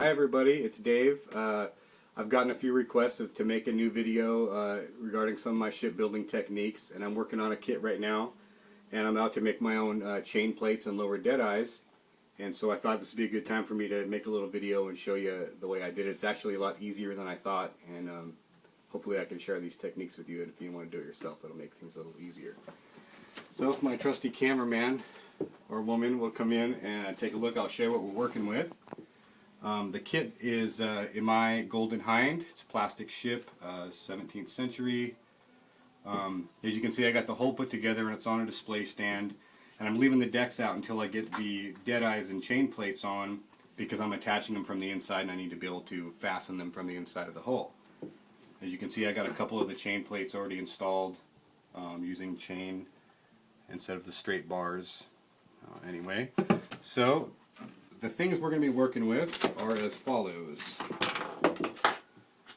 Hi everybody, it's Dave. I've gotten a few requests to make a new video regarding some of my shipbuilding techniques, and I'm working on a kit right now, and I'm out to make my own chain plates and lower deadeyes, and so I thought this would be a good time for me to make a little video and show you the way I did it. It's actually a lot easier than I thought, and hopefully I can share these techniques with you, and if you want to do it yourself, it'll make things a little easier. So if my trusty cameraman or woman will come in and take a look, I'll show you what we're working with. The kit is Imai Golden Hind. It's a plastic ship, 17th century. As you can see, I got the hull put together and it's on a display stand. And I'm leaving the decks out until I get the deadeyes and chain plates on, because I'm attaching them from the inside and I need to be able to fasten them from the inside of the hull. As you can see, I got a couple of the chain plates already installed using chain instead of the straight bars. Anyway, so the things we're going to be working with are as follows.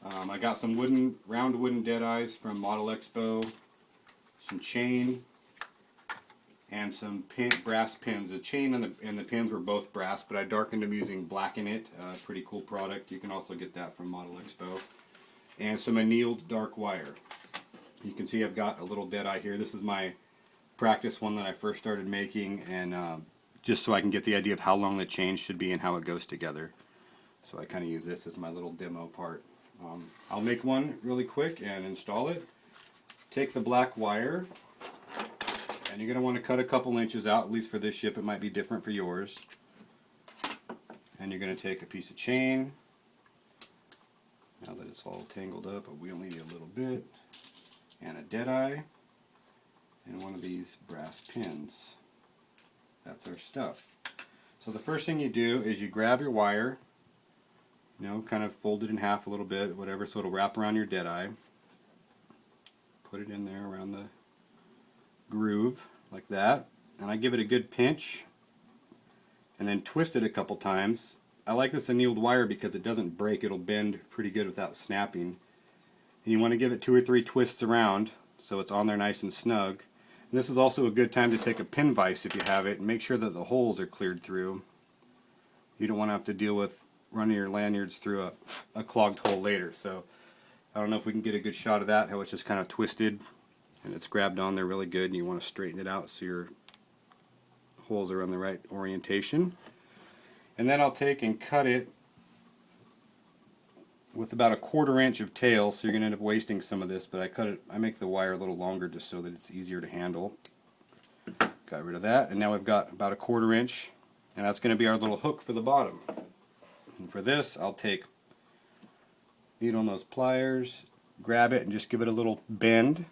I got some round wooden deadeyes from Model Expo, some chain, and some brass pins. The chain and the pins were both brass, but I darkened them using Blacken It, pretty cool product. You can also get that from Model Expo. And some annealed dark wire. You can see I've got a little deadeye here. This is my practice one that I first started making, and just so I can get the idea of how long the chain should be and how it goes together. So I kind of use this as my little demo part. I'll make one really quick and install it. Take the black wire, and you're going to want to cut a couple inches out, at least for this ship. It might be different for yours. And you're going to take a piece of chain. Now that it's all tangled up, but we only need a little bit. And a deadeye. And one of these brass pins. That's our stuff. So the first thing you do is you grab your wire, kind of fold it in half a little bit, whatever, so it'll wrap around your deadeye. Put it in there around the groove, like that. And I give it a good pinch, and then twist it a couple times. I like this annealed wire because it doesn't break, it'll bend pretty good without snapping. And you want to give it 2 or 3 twists around, so it's on there nice and snug. And this is also a good time to take a pin vise if you have it and make sure that the holes are cleared through. You don't want to have to deal with running your lanyards through a clogged hole later. So I don't know if we can get a good shot of that, how it's just kind of twisted and it's grabbed on there really good, and you want to straighten it out so your holes are on the right orientation. And then I'll take and cut it with about a 1/4 inch of tail, so you're going to end up wasting some of this, but I make the wire a little longer just so that it's easier to handle. Got rid of that, and now we've got about a 1/4 inch, and that's going to be our little hook for the bottom. And for this, I'll take needle on those pliers, grab it and just give it a little bend,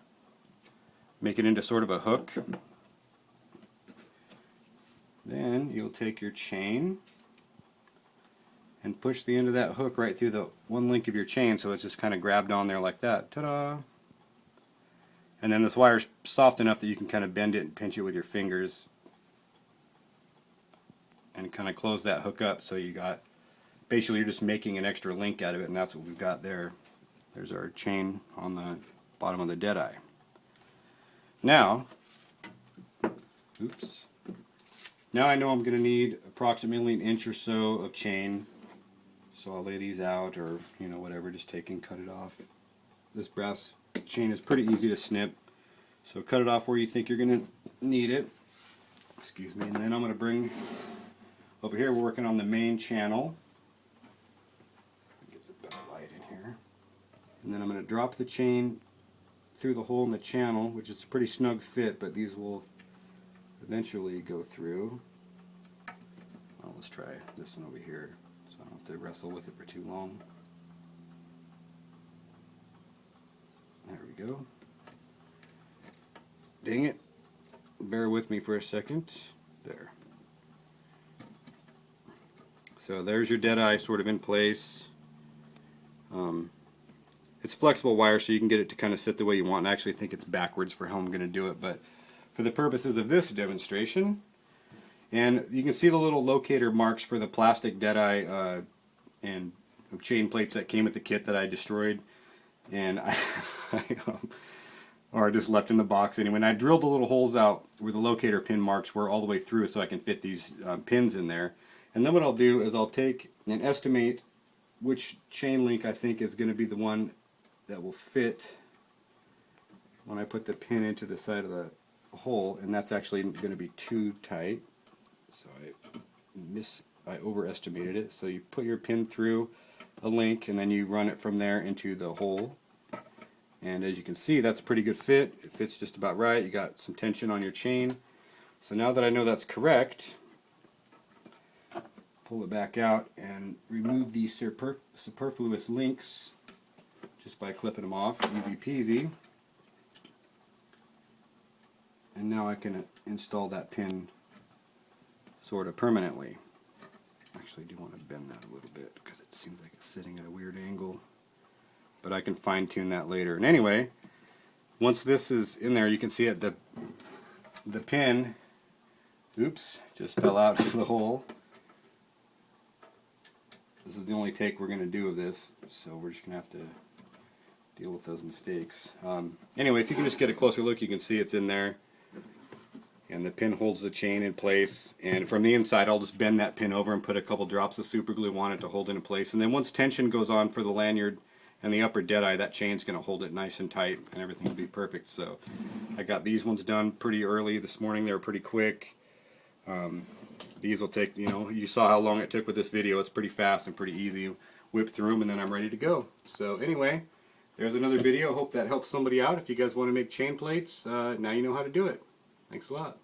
make it into sort of a hook. Then you'll take your chain and push the end of that hook right through the one link of your chain, so it's just kind of grabbed on there like that. Ta-da! And then this wire's soft enough that you can kind of bend it and pinch it with your fingers and kind of close that hook up, so basically you're just making an extra link out of it, and that's what we've got there. There's our chain on the bottom of the deadeye. Now I know I'm going to need approximately 1 inch or so of chain. So I'll lay these out, or whatever, just take and cut it off. This brass chain is pretty easy to snip, so cut it off where you think you're going to need it. Excuse me. And then I'm going to bring over here, we're working on the main channel. Gives a better light in here. And then I'm going to drop the chain through the hole in the channel, which is a pretty snug fit, but these will eventually go through. Well, let's try this one over here, so I don't have to wrestle with it for too long. There we go. Dang it. Bear with me for a second. There. So there's your deadeye sort of in place. It's flexible wire, so you can get it to kind of sit the way you want. And I actually think it's backwards for how I'm going to do it, but for the purposes of this demonstration, and you can see the little locator marks for the plastic deadeye and chain plates that came with the kit that I destroyed, and or just left in the box anyway. And I drilled the little holes out where the locator pin marks were all the way through, so I can fit these pins in there. And then what I'll do is I'll take and estimate which chain link I think is going to be the one that will fit when I put the pin into the side of the hole, and that's actually going to be too tight, so I overestimated it. So you put your pin through a link and then you run it from there into the hole, and as you can see, that's a pretty good fit. It fits just about right. You got some tension on your chain. So now that I know that's correct, pull it back out and remove these superfluous links just by clipping them off. Easy peasy. And now I can install that pin sort of permanently. Actually, I do want to bend that a little bit because it seems like it's sitting at a weird angle. But I can fine tune that later. And anyway, once this is in there, you can see it, the pin, oops, just fell out of the hole. This is the only take we're going to do of this, so we're just going to have to deal with those mistakes. Anyway, if you can just get a closer look, you can see it's in there. And the pin holds the chain in place. And from the inside, I'll just bend that pin over and put a couple drops of super glue on it to hold it in place. And then once tension goes on for the lanyard and the upper deadeye, that chain's going to hold it nice and tight, and everything will be perfect. So I got these ones done pretty early this morning. They were pretty quick. These will take, you saw how long it took with this video. It's pretty fast and pretty easy. Whip through them and then I'm ready to go. So anyway, there's another video. Hope that helps somebody out. If you guys want to make chain plates, now you know how to do it. Thanks a lot.